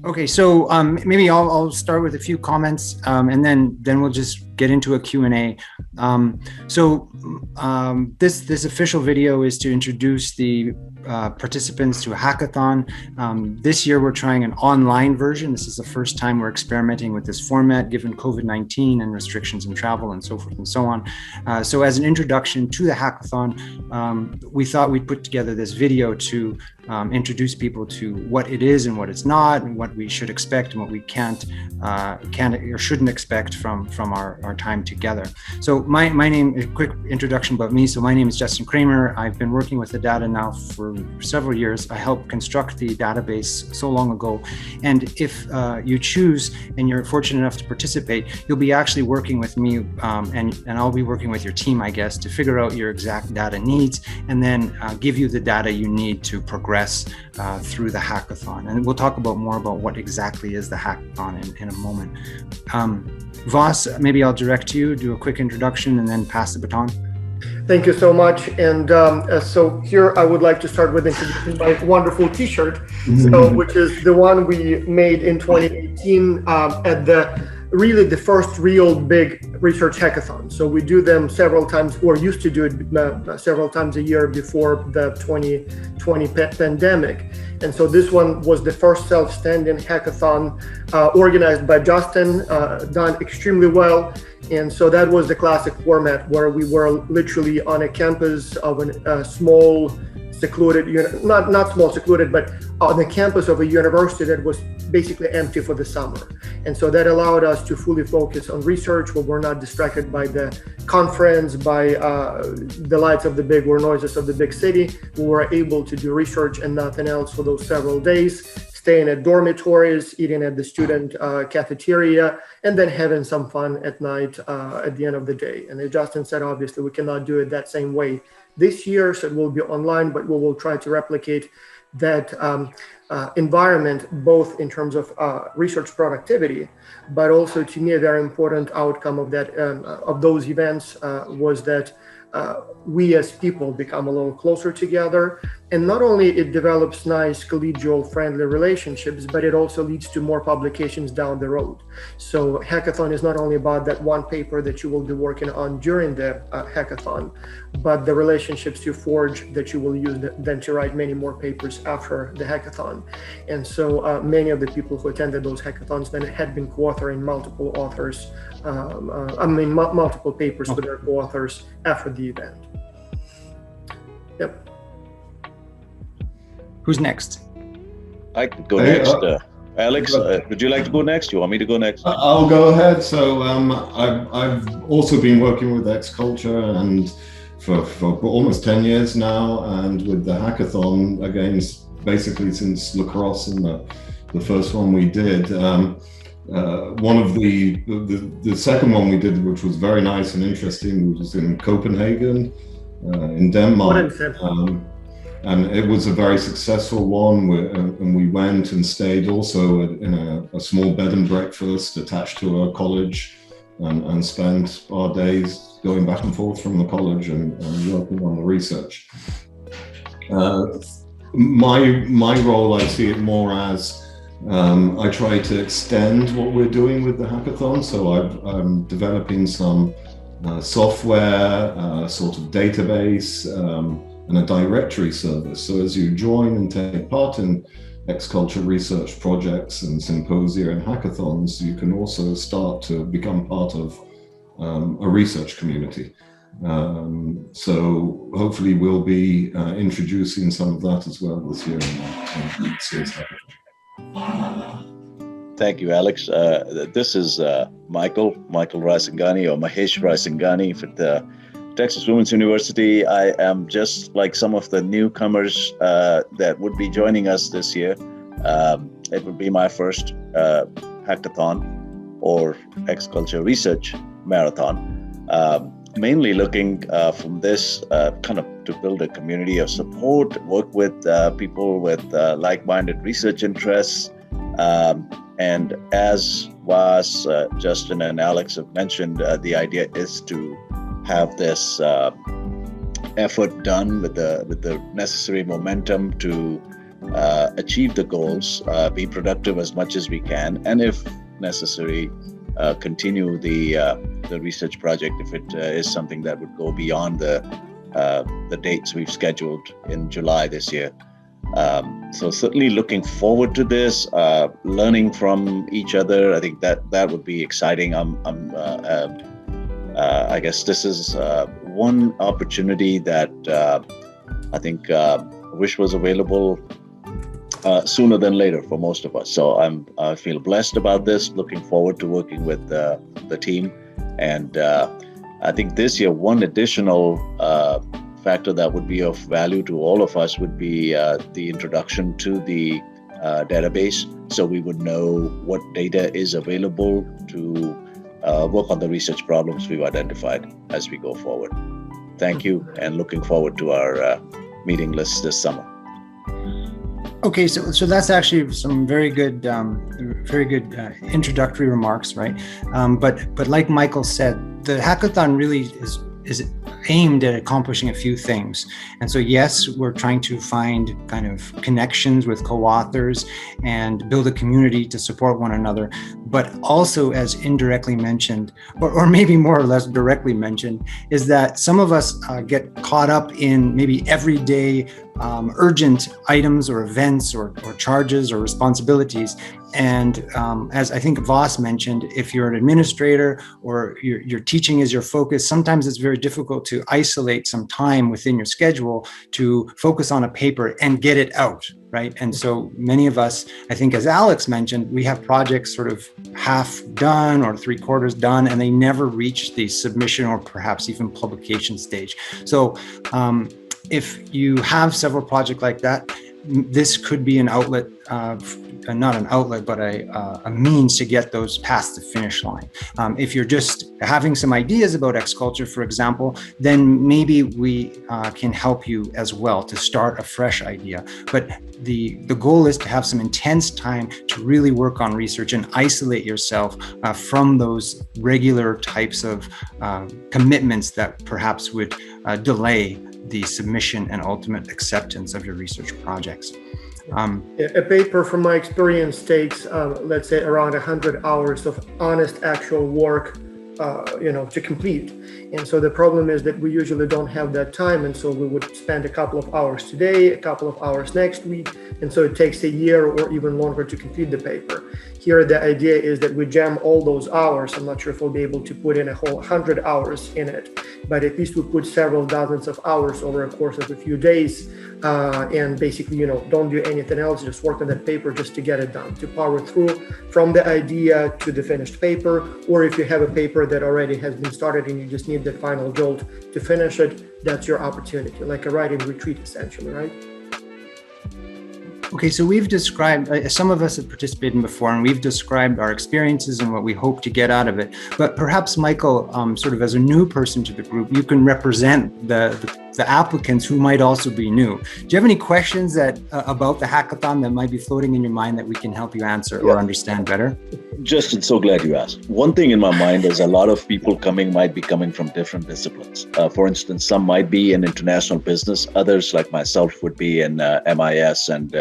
Okay, so maybe I'll start with a few comments, and then we'll just get into a Q&A. This official video is to introduce the participants to a hackathon. This year we're trying an online version. This is the first time we're experimenting with this format given COVID-19 and restrictions in travel and so forth and so on. So as an introduction to the hackathon, we thought we'd put together this video to introduce people to what it is and what it's not, and what we should expect and what we can't or shouldn't expect from our time together. So my name, a quick introduction about me. So my name is Justin Kraemer. I've been working with the data now for several years. I helped construct the database so long ago. And if you choose and you're fortunate enough to participate, you'll be actually working with me and I'll be working with your team, I guess, to figure out your exact data needs and then give you the data you need to progress through the hackathon. And we'll talk more about what exactly is the hackathon in a moment. Vas, maybe I'll direct you, do a quick introduction and then pass the baton. Thank you so much. And so here I would like to start with introducing my wonderful t-shirt, which is the one we made in 2018 at the first real big research hackathon. So we do them several times, or used to do it several times a year before the 2020 pandemic. And so this one was the first self-standing hackathon organized by Justin, done extremely well. And so that was the classic format where we were literally on a campus of a small, secluded, not small secluded, but on the campus of a university that was basically empty for the summer. And so that allowed us to fully focus on research where we're not distracted by the conference, by the lights of the big or noises of the big city. We were able to do research and nothing else for those several days, staying at dormitories, eating at the student cafeteria, and then having some fun at night at the end of the day. And as Justin said, obviously, we cannot do it that same way this year, so it will be online, but we will try to replicate that environment, both in terms of research productivity, but also to me a very important outcome of that of those events was that we as people become a little closer together. And not only it develops nice collegial friendly relationships, but it also leads to more publications down the road. So hackathon is not only about that one paper that you will be working on during the hackathon, but the relationships you forge that you will use then to write many more papers after the hackathon. And so many of the people who attended those hackathons then had been co-authoring multiple authors, multiple papers with their co-authors after the event. Yep. Who's next? I could go next. Alex, would you like to go next? You want me to go next? I'll go ahead. So I've also been working with Xculture and for almost 10 years now, and with the hackathon again, basically since lacrosse and the first one we did. One of the second one we did, which was very nice and interesting, was in Copenhagen, in Denmark. And it was a very successful one, and we went and stayed also in a small bed and breakfast attached to a college, and spent our days going back and forth from the college and working on the research. My role, I see it more as I try to extend what we're doing with the hackathon. So I'm developing some software, sort of database, and a directory service. So as you join and take part in Xculture research projects and symposia and hackathons, you can also start to become part of a research community. So hopefully we'll be introducing some of that as well this year in this year's hackathon. Thank you, Alex. This is Michael Raisinghani, or Mahesh Raisinghani for the Texas Women's University. I am just like some of the newcomers that would be joining us this year. It would be my first hackathon or Xculture research marathon. Mainly looking from this kind of to build a community of support, work with people with like-minded research interests. And as Vas, Justin, and Alex have mentioned, the idea is to have this effort done with the necessary momentum to achieve the goals, be productive as much as we can, and if necessary, continue the research project if it is something that would go beyond the dates we've scheduled in July this year. So certainly looking forward to this, learning from each other. I think that would be exciting. I guess this is one opportunity that I think wish was available sooner than later for most of us. So I feel blessed about this, looking forward to working with the team. And I think this year, one additional factor that would be of value to all of us would be the introduction to the database. So we would know what data is available to work on the research problems we've identified as we go forward. Thank you, and looking forward to our meeting list this summer. Okay, so that's actually some very good introductory remarks, right? But like Michael said, the hackathon really is aimed at accomplishing a few things. And so yes, we're trying to find kind of connections with co-authors and build a community to support one another. But also, as indirectly mentioned, or maybe more or less directly mentioned, is that some of us get caught up in maybe everyday urgent items or events or charges or responsibilities. And as I think Vas mentioned, if you're an administrator or your teaching is your focus, sometimes it's very difficult to isolate some time within your schedule to focus on a paper and get it out, right? And so many of us, I think as Alex mentioned, we have projects sort of half done or 3/4 done, and they never reach the submission or perhaps even publication stage. So if you have several projects like that, this could be an outlet, not an outlet, but a means to get those past the finish line. If you're just having some ideas about X culture, for example, then maybe we can help you as well to start a fresh idea. But the goal is to have some intense time to really work on research and isolate yourself from those regular types of commitments that perhaps would delay the submission and ultimate acceptance of your research projects. A paper, from my experience, takes, let's say, around 100 hours of honest, actual work, to complete. And so the problem is that we usually don't have that time. And so we would spend a couple of hours today, a couple of hours next week. And so it takes a year or even longer to complete the paper. Here, the idea is that we jam all those hours. I'm not sure if we'll be able to put in a whole 100 hours in it, but at least we put several dozens of hours over a course of a few days, and basically, don't do anything else, just work on that paper just to get it done, to power through from the idea to the finished paper. Or if you have a paper that already has been started and you just need that final jolt to finish it, that's your opportunity, like a writing retreat, essentially, right? Okay, so we've described, some of us have participated before, and we've described our experiences and what we hope to get out of it. But perhaps, Michael, sort of as a new person to the group, you can represent the applicants who might also be new. Do you have any questions about the hackathon that might be floating in your mind that we can help you answer or understand better? Justin, so glad you asked. One thing in my mind is a lot of people might be coming from different disciplines. For instance, some might be in international business. Others, like myself, would be in MIS and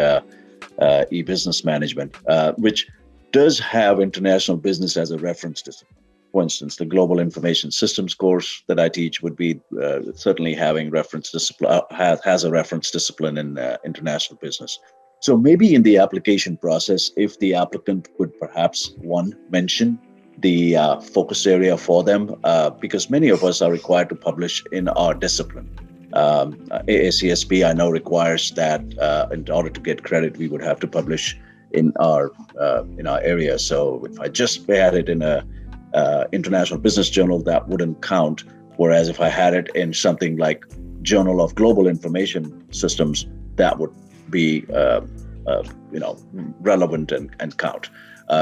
e-business management, which does have international business as a reference discipline. For instance, the Global Information Systems course that I teach would be certainly having reference discipline, has a reference discipline in international business. So maybe in the application process, if the applicant would perhaps, one, mention the focus area for them, because many of us are required to publish in our discipline. AACSB, I know, requires that in order to get credit, we would have to publish in our area. So if I just had it in a international business journal, that wouldn't count. Whereas if I had it in something like Journal of Global Information Systems, that would be relevant and count.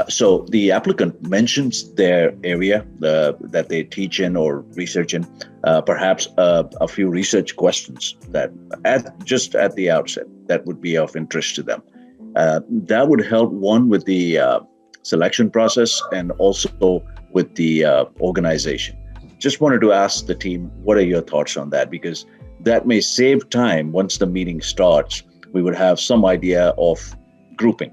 So the applicant mentions their area that they teach in or research in, perhaps a few research questions that just at the outset that would be of interest to them. That would help, one, with the selection process and also with the organization. Just wanted to ask the team, what are your thoughts on that? Because that may save time once the meeting starts we would have some idea of grouping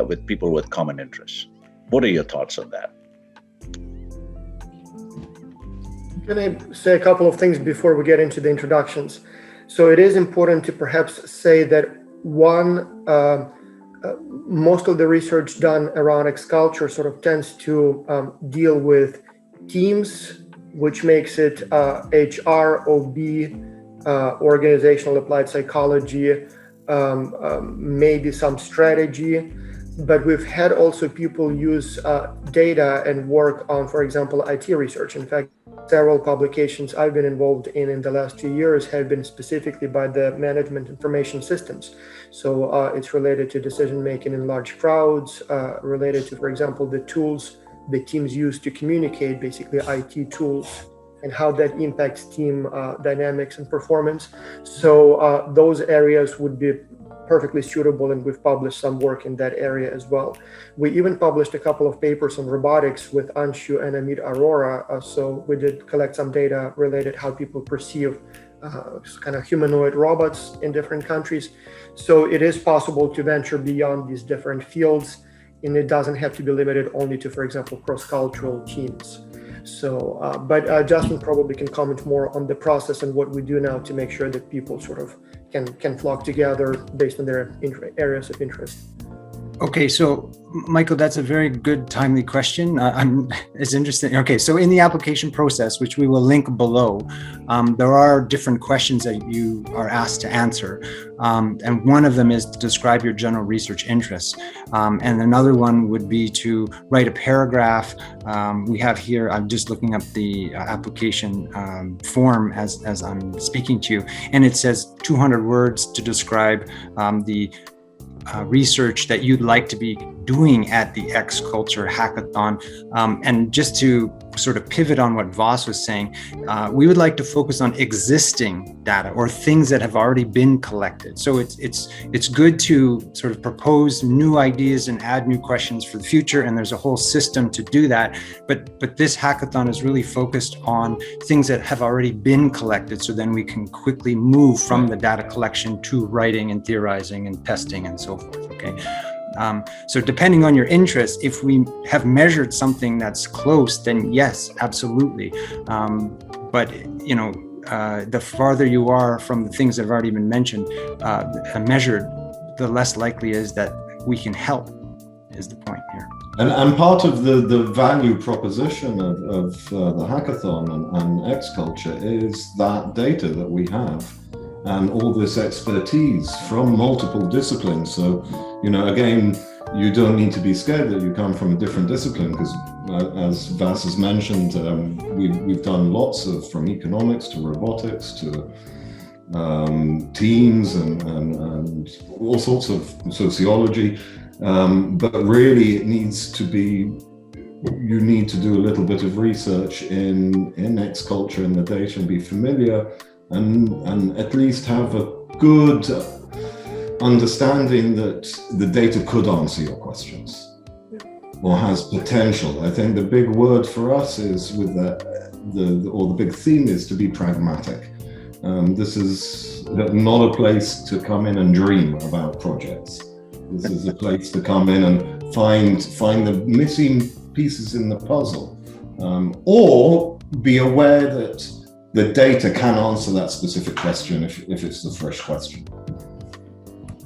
with people with common interests. What are your thoughts on that? Can I say a couple of things before we get into the introductions? So it is important to perhaps say that most of the research done around X culture sort of tends to deal with teams, which makes it HR, OB, organizational applied psychology, maybe some strategy. But we've had also people use data and work on, for example, IT research. In fact, several publications I've been involved in the last 2 years have been specifically by the management information systems. So it's related to decision making in large crowds, related to, for example, the tools the teams use to communicate, basically IT tools, and how that impacts team dynamics and performance. So those areas would be perfectly suitable, and we've published some work in that area as well. We even published a couple of papers on robotics with Anshu and Amit Arora. So we did collect some data related how people perceive kind of humanoid robots in different countries. So it is possible to venture beyond these different fields, and it doesn't have to be limited only to, for example, cross-cultural teams. So, but Justin probably can comment more on the process and what we do now to make sure that people sort of can flock together based on their areas of interest. Okay, so Michael, that's a very good, timely question. It's interesting. Okay, so in the application process, which we will link below, there are different questions that you are asked to answer. And one of them is to describe your general research interests. And another one would be to write a paragraph. We have here, I'm just looking up the application form as I'm speaking to you, and it says 200 words to describe the research that you'd like to be doing at the X Culture Hackathon. And just to sort of pivot on what Vas was saying, we would like to focus on existing data or things that have already been collected. So it's good to sort of propose new ideas and add new questions for the future, and there's a whole system to do that. But this hackathon is really focused on things that have already been collected, so then we can quickly move from the data collection to writing and theorizing and testing and so forth. Okay. So depending on your interest, if we have measured something that's close, then yes, absolutely. But the farther you are from the things that have already been mentioned, measured, the less likely is that we can help, is the point here. And part of the value proposition of the hackathon and X Culture is that data that we have, and all this expertise from multiple disciplines. So, again, you don't need to be scared that you come from a different discipline, because as Vas has mentioned, we've done lots from economics to robotics to teams and all sorts of sociology. But really it needs to be, you need to do a little bit of research in X culture and the data and be familiar and at least have a good understanding that the data could answer your questions or has potential. I think the big word for us is with the big theme is to be pragmatic. This is not a place to come in and dream about projects. This is a place to come in and find the missing pieces in the puzzle, or be aware that the data can answer that specific question if it's the fresh question.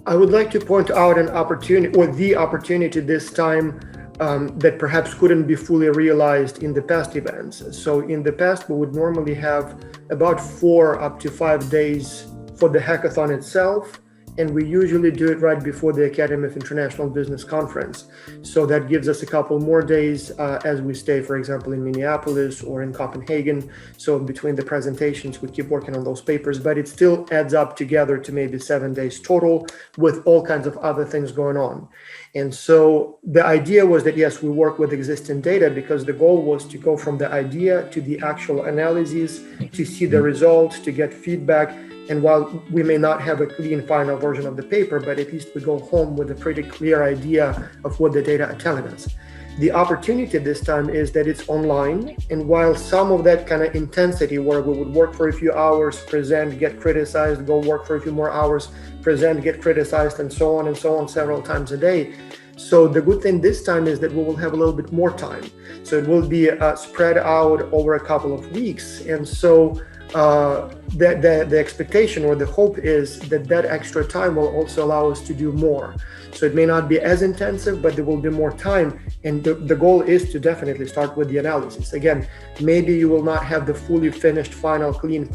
I would like to point out an opportunity, or the opportunity this time, that perhaps couldn't be fully realized in the past events. So in the past, we would normally have about 4 up to 5 days for the hackathon itself, and we usually do it right before the Academy of International Business Conference. So that gives us a couple more days as we stay, for example, in Minneapolis or in Copenhagen. So between the presentations, we keep working on those papers, but it still adds up together to maybe 7 days total with all kinds of other things going on. And so the idea was that, yes, we work with existing data because the goal was to go from the idea to the actual analyses, to see the results, to get feedback. And while we may not have a clean final version of the paper, but at least we go home with a pretty clear idea of what the data are telling us. The opportunity this time is that it's online, and while some of that kind of intensity where we would work for a few hours, present, get criticized, go work for a few more hours, present, get criticized, and so on several times a day. So the good thing this time is that we will have a little bit more time. So it will be spread out over a couple of weeks. And so the expectation or the hope is that that extra time will also allow us to do more. So it may not be as intensive, but there will be more time. And the goal is to definitely start with the analysis. Again, maybe you will not have the fully finished, final, clean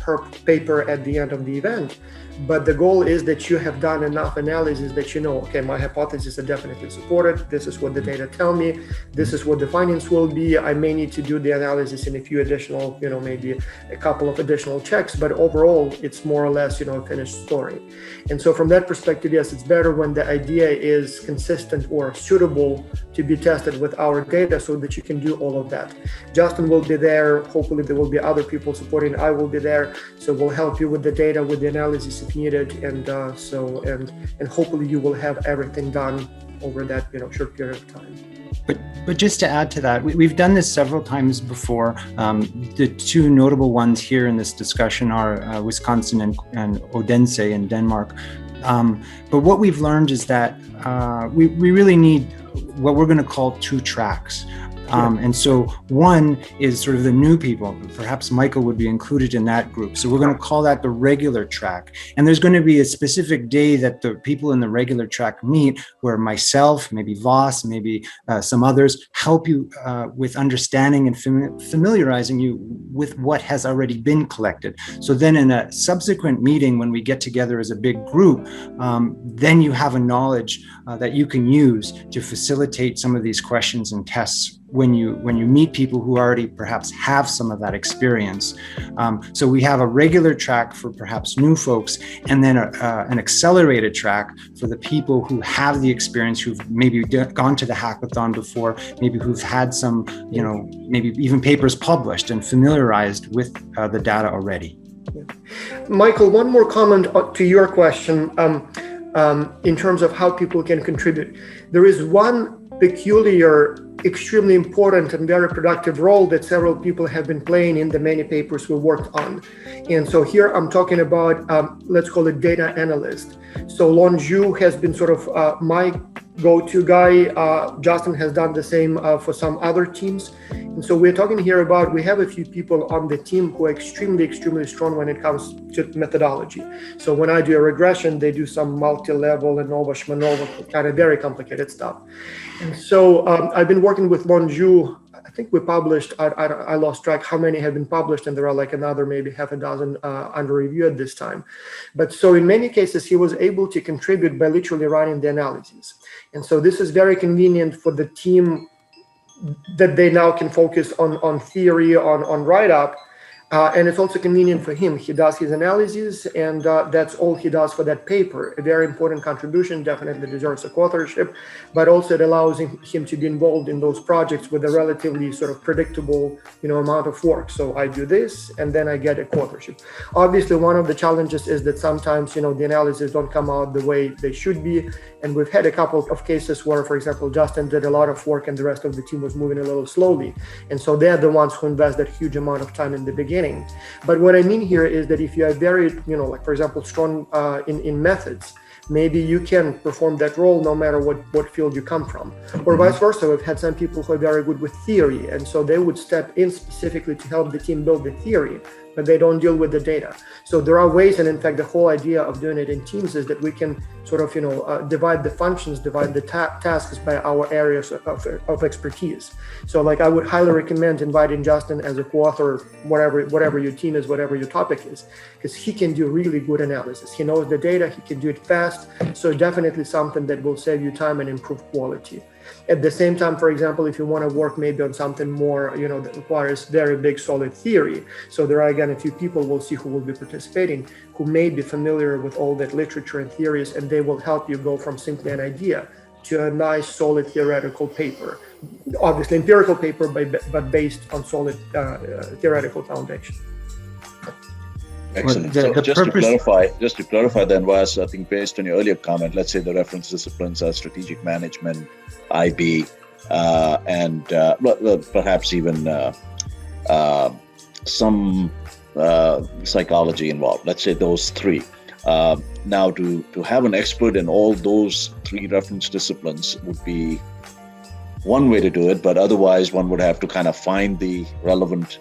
paper at the end of the event, but the goal is that you have done enough analysis that you know, okay, my hypotheses are definitely supported. This is what the data tell me. This is what the findings will be. I may need to do the analysis in a few additional, maybe a couple of additional checks, but overall, it's more or less, a finished story. And so from that perspective, yes, it's better when the idea is consistent or suitable to be tested with our data so that you can do all of that. Justin will be there. Hopefully there will be other people supporting. I will be there. So we'll help you with the data, with the analysis if needed. And and hopefully you will have everything done over that, short period of time. But just to add to that, we've done this several times before. The two notable ones here in this discussion are Wisconsin and Odense in Denmark. But what we've learned is that we really need what we're going to call two tracks. And so one is sort of the new people. Perhaps Michael would be included in that group. So we're going to call that the regular track. And there's going to be a specific day that the people in the regular track meet where myself, maybe Vas, maybe some others help you with understanding and familiarizing you with what has already been collected. So then in a subsequent meeting, when we get together as a big group, then you have a knowledge that you can use to facilitate some of these questions and tests when you meet people who already perhaps have some of that experience. So we have a regular track for perhaps new folks, and then an accelerated track for the people who have the experience, who've maybe gone to the hackathon before, maybe who've had some, maybe even papers published and familiarized with the data already. Yeah. Michael, one more comment to your question in terms of how people can contribute. There is one peculiar, extremely important and very productive role that several people have been playing in the many papers we worked on. And so here I'm talking about, let's call it data analyst. So Lon Zhu has been sort of my go-to guy. Justin has done the same for some other teams. And so we're talking here about, we have a few people on the team who are extremely, extremely strong when it comes to methodology. So when I do a regression, they do some multi-level ANOVA, SHMANOVA, kind of very complicated stuff. And so I've been working with Lon Zhu. I think we published, I lost track how many have been published, and there are like another maybe half a dozen under review at this time. But so in many cases, he was able to contribute by literally writing the analyses. And so this is very convenient for the team that they now can focus on theory, on write-up. And it's also convenient for him. He does his analysis, and that's all he does for that paper. A very important contribution, definitely deserves a co-authorship, but also it allows him to be involved in those projects with a relatively sort of predictable, amount of work. So I do this, and then I get a co-authorship. Obviously, one of the challenges is that sometimes, the analysis don't come out the way they should be. And we've had a couple of cases where, for example, Justin did a lot of work and the rest of the team was moving a little slowly. And so they're the ones who invest that huge amount of time in the beginning. But what I mean here is that if you are very, like, for example, strong in methods, maybe you can perform that role no matter what field you come from. Or vice versa, we've had some people who are very good with theory. And so they would step in specifically to help the team build the theory, but they don't deal with the data. So there are ways, and in fact, the whole idea of doing it in teams is that we can sort of, divide the functions, divide the tasks by our areas of expertise. So like I would highly recommend inviting Justin as a co-author, whatever your team is, whatever your topic is, because he can do really good analysis. He knows the data, he can do it fast. So definitely something that will save you time and improve quality. At the same time, for example, if you want to work maybe on something more, that requires very big, solid theory. So there are, again, a few people we'll see who will be participating, who may be familiar with all that literature and theories, and they will help you go from simply an idea to a nice, solid theoretical paper. Obviously, empirical paper, but based on solid theoretical foundation. Excellent. So just to clarify then, Vas, I think based on your earlier comment, let's say the reference disciplines are strategic management, IB, and perhaps even some psychology involved. Let's say those three. Now, to have an expert in all those three reference disciplines would be one way to do it, but otherwise one would have to kind of find the relevant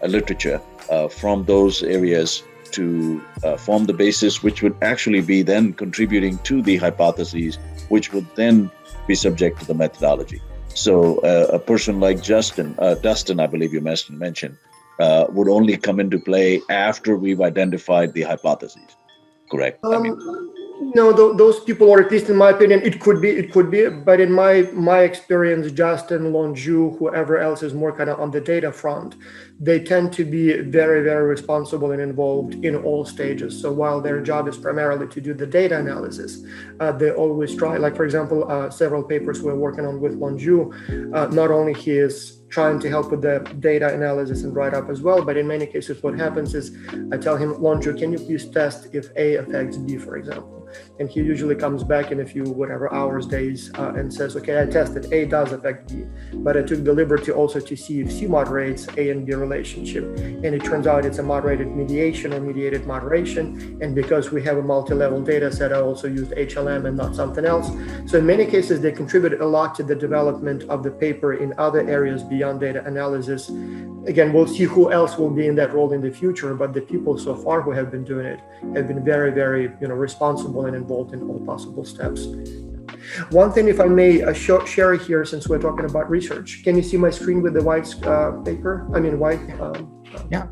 literature from those areas to form the basis, which would actually be then contributing to the hypotheses, which would then be subject to the methodology. So a person like Dustin, I believe you mentioned, would only come into play after we've identified the hypotheses. Correct? No, those people, or at least in my opinion, it could be. But in my experience, Justin, Lonju, whoever else is more kind of on the data front, they tend to be very, very responsible and involved in all stages. So while their job is primarily to do the data analysis, they always try. Like, for example, several papers we're working on with Lonju, not only he is trying to help with the data analysis and write-up as well, but in many cases what happens is I tell him, Lonju, can you please test if A affects B, for example? And he usually comes back in a few hours, days, and says, okay, I tested A does affect B, but I took the liberty also to see if C moderates A and B relationship. And it turns out it's a moderated mediation or mediated moderation. And because we have a multi-level data set, I also used HLM and not something else. So in many cases, they contribute a lot to the development of the paper in other areas beyond data analysis. Again, we'll see who else will be in that role in the future, but the people so far who have been doing it have been very, very responsible and involved in all possible steps. One thing, if I may share here, since we're talking about research, can you see my screen with the white paper? I mean, white. Yeah.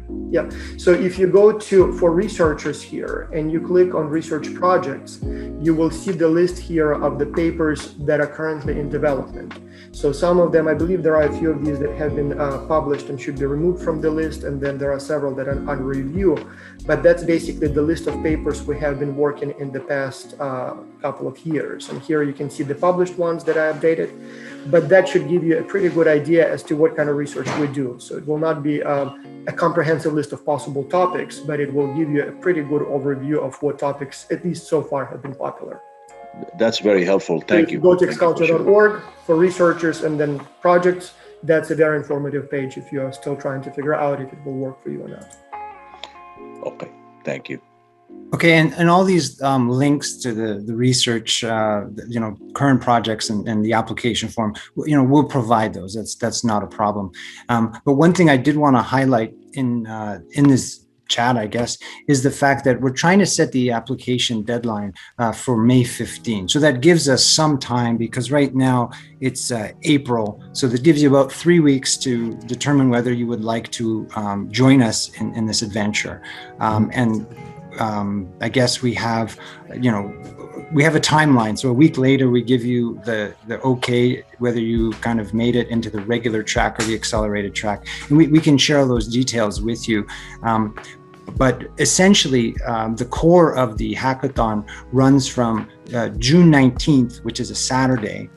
So if you go for researchers here and you click on research projects, you will see the list here of the papers that are currently in development. So some of them, I believe there are a few of these that have been published and should be removed from the list. And then there are several that are under review. But that's basically the list of papers we have been working in the past couple of years. And here you can see the published ones that I updated. But that should give you a pretty good idea as to what kind of research we do. So it will not be a comprehensive list of possible topics, but it will give you a pretty good overview of what topics, at least so far, have been popular. That's very helpful. Thank you. Go to xculture.org for researchers and then projects. That's a very informative page if you are still trying to figure out if it will work for you or not. Okay, thank you. Okay, and all these links to the research, current projects and the application form, we'll provide those. That's not a problem. But one thing I did want to highlight in this chat, I guess, is the fact that we're trying to set the application deadline for May 15. So that gives us some time, because right now it's April. So that gives you about 3 weeks to determine whether you would like to join us in this adventure. I guess we have a timeline. So a week later, we give you the okay, whether you kind of made it into the regular track or the accelerated track. And we can share those details with you. But essentially, the core of the hackathon runs from June 19th, which is a Saturday.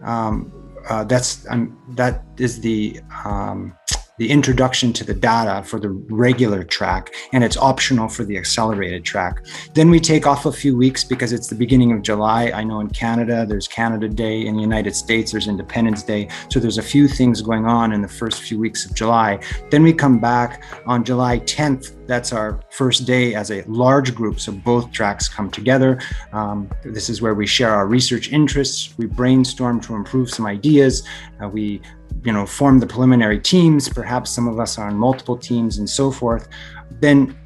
That is the introduction to the data for the regular track, and it's optional for the accelerated track. Then we take off a few weeks because it's the beginning of July. I know in Canada, there's Canada Day. In the United States, there's Independence Day. So there's a few things going on in the first few weeks of July. Then we come back on July 10th. That's our first day as a large group. So both tracks come together. This is where we share our research interests. We brainstorm to improve some ideas. We form the preliminary teams. Perhaps some of us are on multiple teams and so forth. Then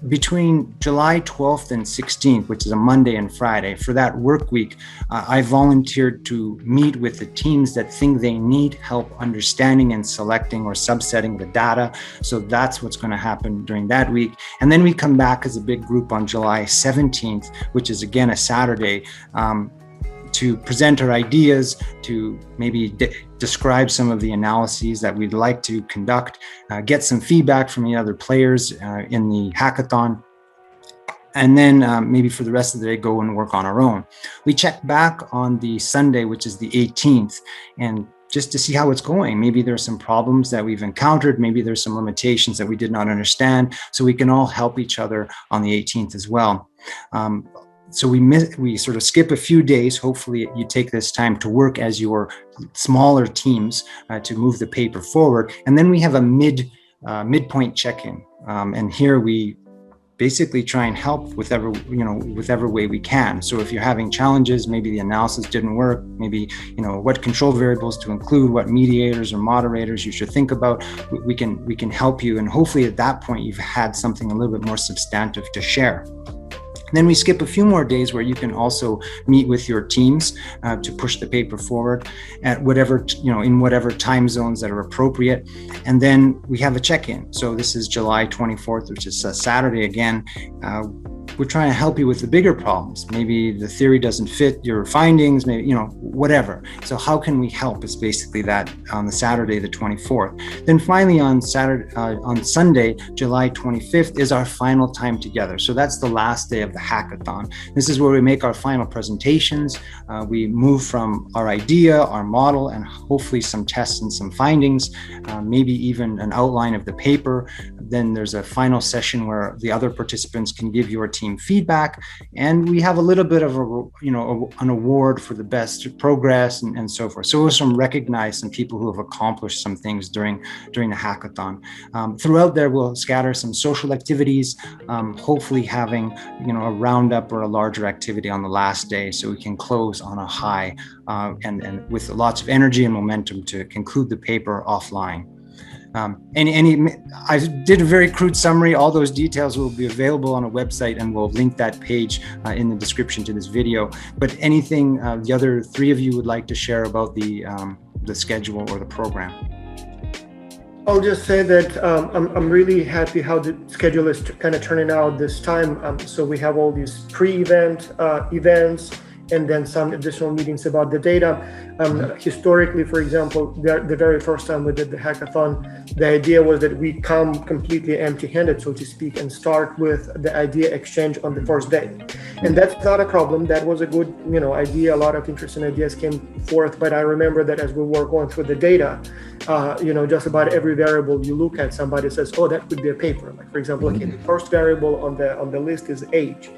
between July 12th and 16th, which is a Monday and Friday, for that work week, I volunteered to meet with the teams that think they need help understanding and selecting or subsetting the data. So that's what's going to happen during that week. And then we come back as a big group on July 17th, which is again a Saturday, to present our ideas, to maybe describe some of the analyses that we'd like to conduct, get some feedback from the other players in the hackathon, and then maybe for the rest of the day go and work on our own. We check back on the Sunday, which is the 18th, and just to see how it's going. Maybe there's some problems that we've encountered. Maybe there's some limitations that we did not understand. So we can all help each other on the 18th as well. so we sort of skip a few days. Hopefully you take this time to work as your smaller teams to move the paper forward. And then we have a midpoint check-in. And here we basically try and help whichever way we can. So if you're having challenges, maybe the analysis didn't work, maybe what control variables to include, what mediators or moderators you should think about, we can help you. And hopefully at that point you've had something a little bit more substantive to share. Then we skip a few more days where you can also meet with your teams to push the paper forward at whatever, in whatever time zones that are appropriate. And then we have a check-in. So this is July 24th, which is a Saturday again. We're trying to help you with the bigger problems. Maybe the theory doesn't fit your findings, maybe, whatever. So how can we help is basically that on the Saturday, the 24th. Then finally on Sunday, July 25th is our final time together. So that's the last day of the hackathon. This is where we make our final presentations. We move from our idea, our model, and hopefully some tests and some findings, maybe even an outline of the paper. Then there's a final session where the other participants can give your team feedback, and we have a little bit of an award for the best progress and so forth. So we'll recognize some people who have accomplished some things during the hackathon. Throughout there, we'll scatter some social activities, hopefully having a roundup or a larger activity on the last day, so we can close on a high and with lots of energy and momentum to conclude the paper offline. I did a very crude summary. All those details will be available on a website, and we'll link that page in the description to this video. But anything the other three of you would like to share about the schedule or the program? I'll just say that I'm really happy how the schedule is kind of turning out this time. So we have all these pre-event events, and then some additional meetings about the data. Historically, for example, the very first time we did the hackathon, the idea was that we come completely empty-handed, so to speak, and start with the idea exchange on the first day. And that's not a problem. That was a good, idea. A lot of interesting ideas came forth. But I remember that as we were going through the data, just about every variable you look at, somebody says, "Oh, that could be a paper." Like, for example, okay, the first variable on the list is age.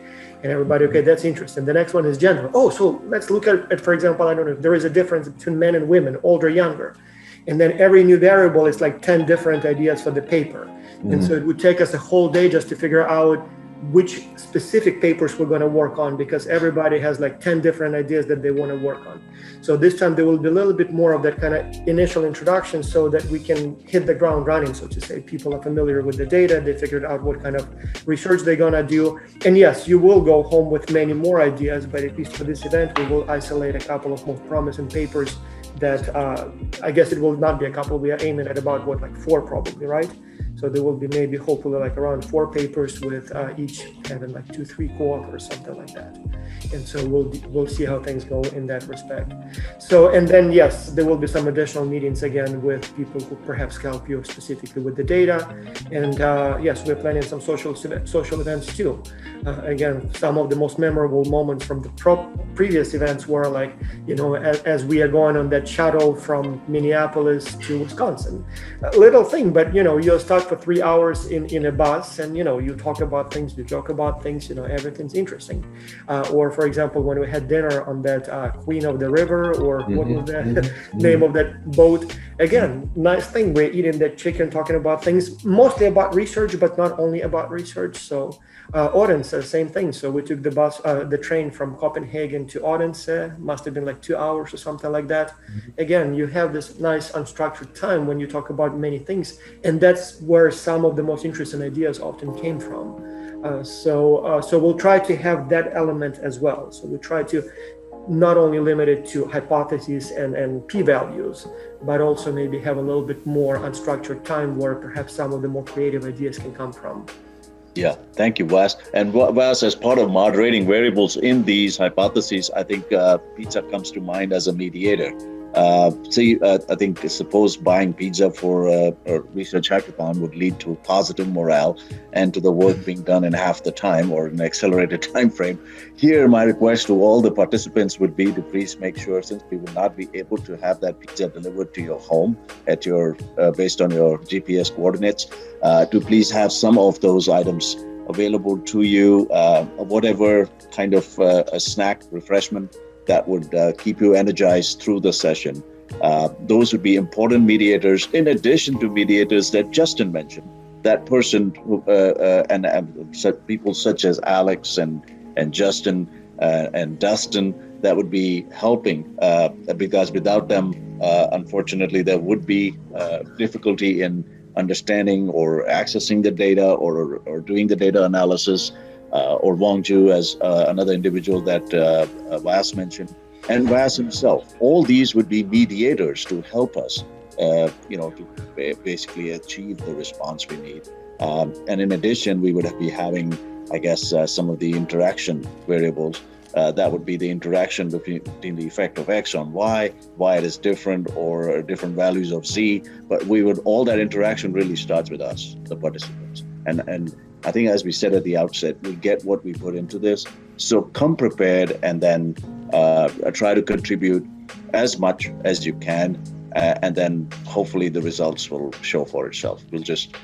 And everybody, okay, that's interesting. The next one is gender. Oh, so let's look at, for example, I don't know if there is a difference between men and women, older, younger. And then every new variable is like 10 different ideas for the paper. And so it would take us a whole day just to figure out which specific papers we're going to work on, because everybody has like 10 different ideas that they want to work on. So this time there will be a little bit more of that kind of initial introduction so that we can hit the ground running, so to say. People are familiar with the data, they figured out what kind of research they're going to do. And yes, you will go home with many more ideas, but at least for this event, we will isolate a couple of most promising papers that I guess it will not be a couple, we are aiming at about 4 probably, right? So there will be maybe hopefully around 4 papers with each having 2-3 co-authors, something like that. And so we'll see how things go in that respect. So, and then yes, there will be some additional meetings again with people who perhaps help you specifically with the data. And yes, we're planning some social events too. Again, some of the most memorable moments from the previous events were as we are going on that shuttle from Minneapolis to Wisconsin. A little thing, but you're stuck for 3 hours in a bus, and you talk about things, you joke about things, everything's interesting. Or for example, when we had dinner on that Queen of the River, or what was the name of that boat, again, nice thing, we're eating that chicken, talking about things mostly about research, but not only about research. So Odense, same thing. So we took the train from Copenhagen to Odense, must have been 2 hours or something like that. Again, you have this nice unstructured time when you talk about many things, and that's where some of the most interesting ideas often came from. So we'll try to have that element as well. So we try to not only limit it to hypotheses and p-values, but also maybe have a little bit more unstructured time where perhaps some of the more creative ideas can come from. Yeah, thank you, Vas. And Vas, as part of moderating variables in these hypotheses, I think pizza comes to mind as a mediator. I think suppose buying pizza for a research hackathon would lead to positive morale and to the work being done in half the time or an accelerated time frame. Here, my request to all the participants would be to please make sure, since we will not be able to have that pizza delivered to your home at your based on your GPS coordinates, to please have some of those items available to you, whatever kind of a snack, refreshment that would keep you energized through the session. Those would be important mediators, in addition to mediators that Justin mentioned. That person who, and people such as Alex and Justin and Dustin, that would be helping, because without them, unfortunately, there would be difficulty in understanding or accessing the data or doing the data analysis, or Wong Ju as another individual that Vas mentioned, and Vas himself. All these would be mediators to help us, to basically achieve the response we need. And in addition, we would be having, I guess, some of the interaction variables. That would be the interaction between the effect of X on Y, why it is different, or different values of Z. But all that interaction really starts with us, the participants. And I think, as we said at the outset, we get what we put into this. So come prepared, and then try to contribute as much as you can. And then hopefully the results will show for itself. We'll just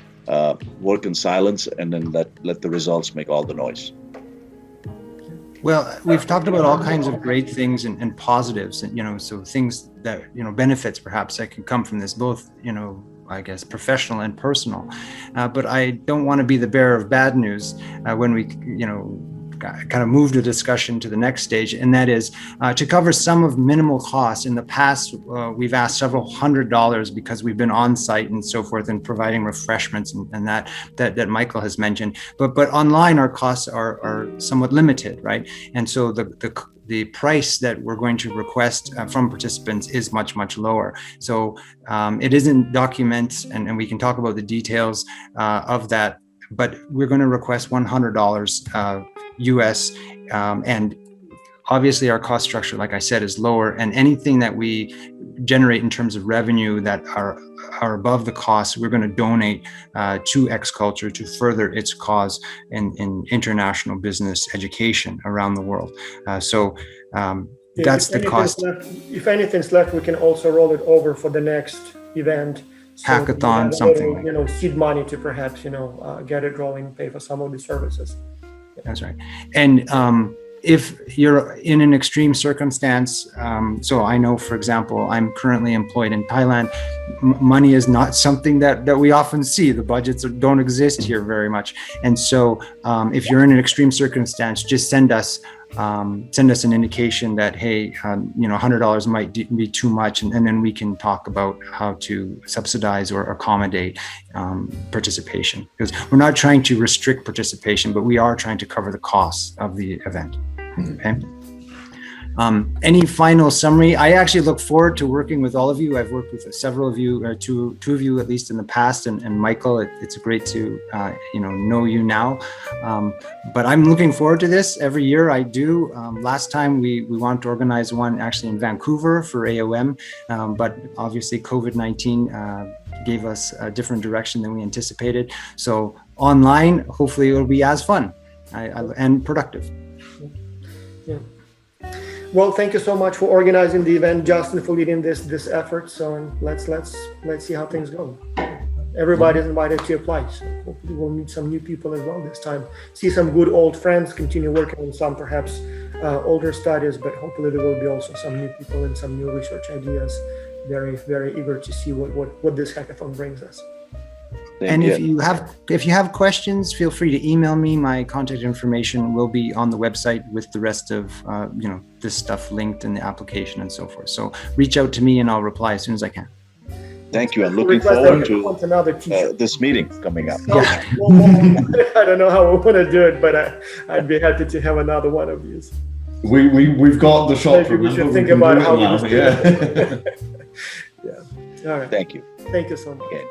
work in silence, and then let the results make all the noise. Well, we've talked about all kinds of great things and positives, and so things that benefits perhaps that can come from this, both I guess professional and personal. But I don't want to be the bearer of bad news when we kind of move the discussion to the next stage, and that is to cover some of minimal costs. In the past, we've asked several $100s because we've been on site and so forth, and providing refreshments and that Michael has mentioned. But online, our costs are somewhat limited, right? And so the price that we're going to request from participants is much lower. So it isn't documents, and we can talk about the details of that. But we're going to request $100 US, and obviously our cost structure, like I said, is lower, and anything that we generate in terms of revenue that are above the cost, we're going to donate to Xculture to further its cause in international business education around the world. So that's the cost. If anything's left, we can also roll it over for the next event. So Hackathon, something like seed money to perhaps get it rolling, pay for some of the services. That's right. And if you're in an extreme circumstance, so I know, for example, I'm currently employed in Thailand. Money is not something that we often see. The budgets don't exist here very much. And so if you're in an extreme circumstance, just send us an indication that, hey, $100 might be too much, and then we can talk about how to subsidize or accommodate participation, because we're not trying to restrict participation, but we are trying to cover the costs of the event. Okay. Any final summary? I actually look forward to working with all of you. I've worked with several of you, or two of you at least in the past, and Michael, it's great to know you now. But I'm looking forward to this. Every year I do. Last time we wanted to organize one actually in Vancouver for AOM, but obviously COVID-19 gave us a different direction than we anticipated. So online, hopefully it'll be as fun and productive. Yeah. Well, thank you so much for organizing the event, Justin, for leading this effort. So let's see how things go. Everybody's invited to apply. So hopefully we'll meet some new people as well this time. See some good old friends, continue working on some perhaps older studies, but hopefully there will be also some new people and some new research ideas. Very, very eager to see what this hackathon brings us. And if you have questions, feel free to email me. My contact information will be on the website with the rest of this stuff linked in the application and so forth. So reach out to me and I'll reply as soon as I can. Thank you. I'm looking forward to this meeting coming up. Yeah. I don't know how we want to do it, but I'd be happy to have another one of these. We've got the shop. Maybe we should think about how we do it. Yeah. All right. Thank you. Thank you so much. Okay.